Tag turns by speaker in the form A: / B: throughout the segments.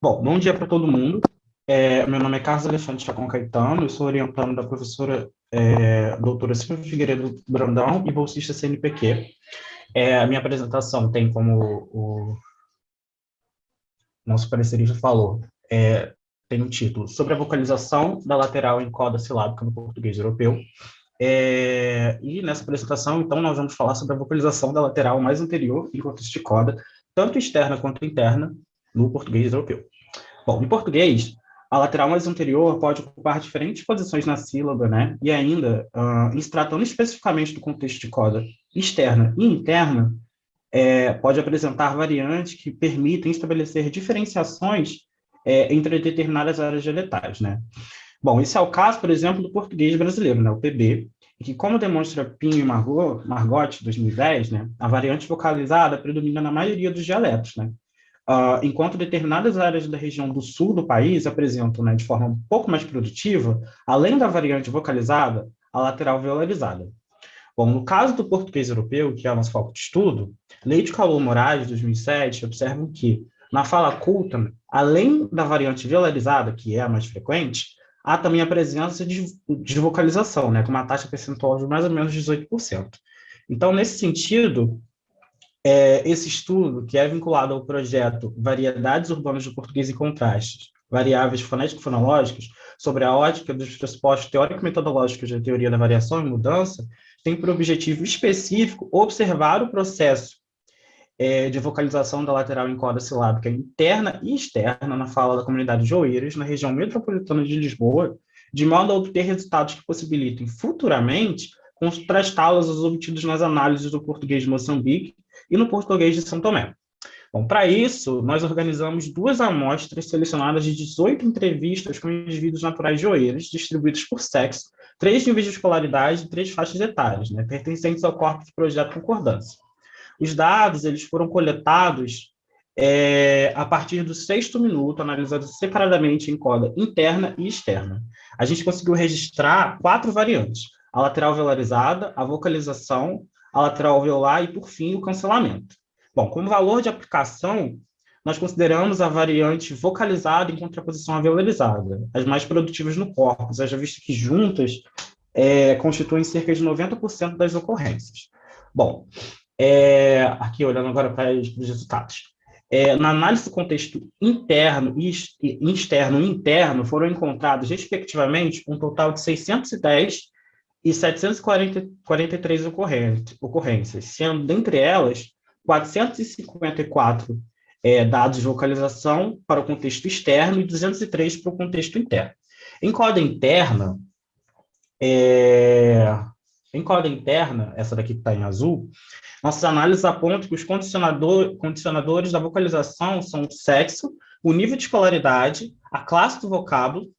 A: Bom, bom dia para todo mundo. Meu nome é Carlos Alexandre Chacon Caetano, eu sou orientando da professora doutora Silvia Figueiredo Brandão e bolsista CNPq. A minha apresentação tem como o nosso parecerista falou, tem um título sobre a vocalização da lateral em coda silábica no português europeu. E nessa apresentação, então, nós vamos falar sobre a vocalização da lateral mais anterior em contexto de coda, tanto externa quanto interna, no português europeu. Bom, em português, a lateral mais anterior pode ocupar diferentes posições na sílaba, né? E ainda, em se tratando especificamente do contexto de coda externa e interna, pode apresentar variantes que permitem estabelecer diferenciações entre determinadas áreas dialetais, né? Bom, esse é o caso, por exemplo, do português brasileiro, né? O PB, que, como demonstra Pinho e Margotti, 2010, né? A variante vocalizada predomina na maioria dos dialetos, né? Enquanto determinadas áreas da região do sul do país apresentam, né, de forma um pouco mais produtiva, além da variante vocalizada, a lateral violarizada. Bom, no caso do português europeu, que é o nosso foco de estudo, Leite e Calou Moraes, de 2007, observam que, na fala culta, além da variante violarizada, que é a mais frequente, há também a presença de vocalização, né, com uma taxa percentual de mais ou menos 18%. Então, nesse sentido, esse estudo, que é vinculado ao projeto Variedades Urbanas do Português e Contrastes, Variáveis Fonético-Fonológicas, sobre a ótica dos pressupostos teórico-metodológicos da teoria da variação e mudança, tem por objetivo específico observar o processo de vocalização da lateral em coda silábica interna e externa na fala da comunidade de Oeiras, na região metropolitana de Lisboa, de modo a obter resultados que possibilitem futuramente contrastá-los aos obtidos nas análises do português de Moçambique e no português de São Tomé. Bom, para isso, nós organizamos duas amostras selecionadas de 18 entrevistas com indivíduos naturais de Oeiras, distribuídos por sexo, 3 níveis de escolaridade e 3 faixas etárias, né, pertencentes ao corpo do projeto Concordância. Os dados eles foram coletados a partir do 6º minuto, analisados separadamente em coda interna e externa. A gente conseguiu registrar 4 variantes: a lateral velarizada, a vocalização, a lateral alveolar e, por fim, o cancelamento. Bom, como valor de aplicação, nós consideramos a variante vocalizada em contraposição à velarizada, as mais produtivas no corpus, haja visto que juntas constituem cerca de 90% das ocorrências. Bom, aqui olhando agora para os resultados. Na análise do contexto interno e externo e interno, foram encontrados, respectivamente, um total de 610 e 743 ocorrências, sendo, dentre elas, 454 dados de localização para o contexto externo e 203 para o contexto interno. Em coda interna, essa daqui que está em azul, nossas análises apontam que os condicionadores da vocalização são o sexo, o nível de escolaridade, a classe do vocábulo,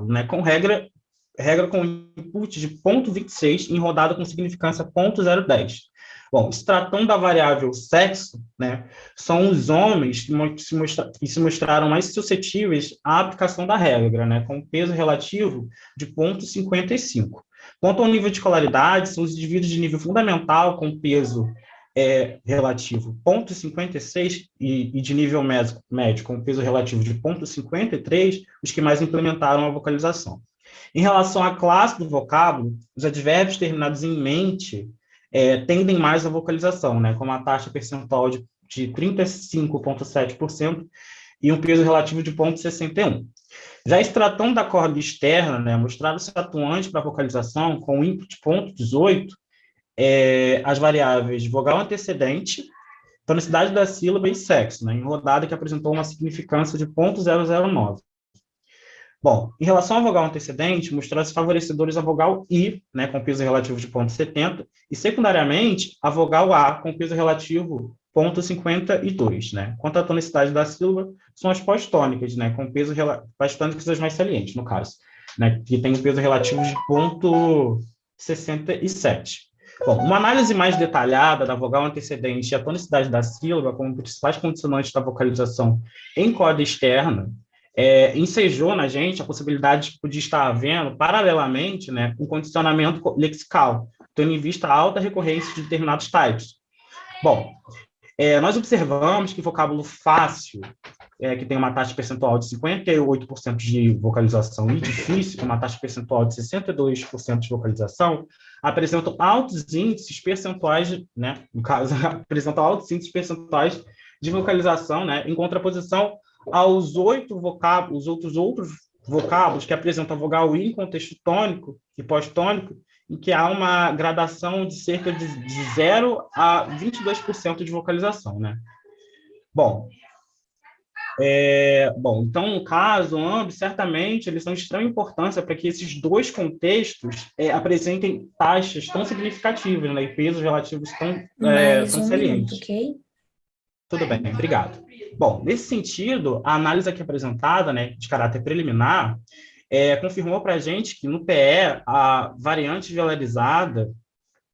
A: né, com regra com input de 0,26 em rodada com significância 0,010. Bom, se tratando da variável sexo, né, são os homens que se mostraram mais suscetíveis à aplicação da regra, né, com peso relativo de 0,55. Quanto ao nível de escolaridade, são os indivíduos de nível fundamental com peso relativo 0,56 e de nível médio com peso relativo de 0,53, os que mais implementaram a vocalização. Em relação à classe do vocábulo, os advérbios terminados em mente tendem mais à vocalização, né, com uma taxa percentual de 35,7% e um peso relativo de 0,61. Já se tratando da corda externa, né, mostrado-se atuante para a vocalização com o input 0,18, as variáveis vogal antecedente, tonicidade da sílaba e sexo, né, em rodada que apresentou uma significância de 0,009. Bom, em relação à vogal antecedente, mostraram-se favorecedores a vogal I, né, com peso relativo de 0,70, e secundariamente a vogal A, com peso relativo 0,52, né? Quanto à tonicidade da sílaba, são as pós-tônicas, né, com peso as tônicas as mais salientes, no caso, né, que tem um peso relativo de 0,67. Bom, uma análise mais detalhada da vogal antecedente e a tonicidade da sílaba como principais condicionantes da vocalização em corda externa ensejou na gente a possibilidade de poder estar havendo, paralelamente, né, um condicionamento lexical, tendo em vista a alta recorrência de determinados types. Bom, nós observamos que vocábulo fácil que tem uma taxa percentual de 58% de vocalização, e difícil, com uma taxa percentual de 62% de vocalização, apresentam altos índices percentuais, né, no caso, apresentam altos índices percentuais de vocalização, né, em contraposição aos outros vocábulos que apresentam vogal I em contexto tônico e pós-tônico, em que há uma gradação de cerca de 0 a 22% de vocalização, né? Bom, então, no caso, ambos, certamente, eles são de extrema importância para que esses dois contextos apresentem taxas tão significativas, né, e pesos relativos
B: Mais
A: tão
B: um minuto,
A: salientes.
B: ok?
A: Tudo bem, obrigado. Bom, nesse sentido, a análise aqui apresentada, né, de caráter preliminar, confirmou para a gente que no PE a variante vilarizada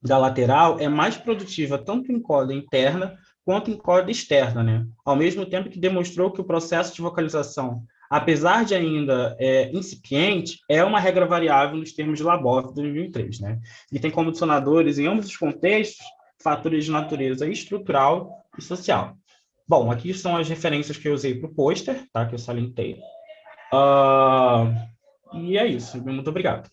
A: da lateral é mais produtiva tanto em corda interna quanto em corda externa, né? Ao mesmo tempo que demonstrou que o processo de vocalização, apesar de ainda incipiente, é uma regra variável nos termos de Labov de 2003, né? E tem como adicionadores em ambos os contextos fatores de natureza estrutural e social. Bom, aqui são as referências que eu usei para o pôster, tá? Que eu salientei. E é isso. Muito obrigado.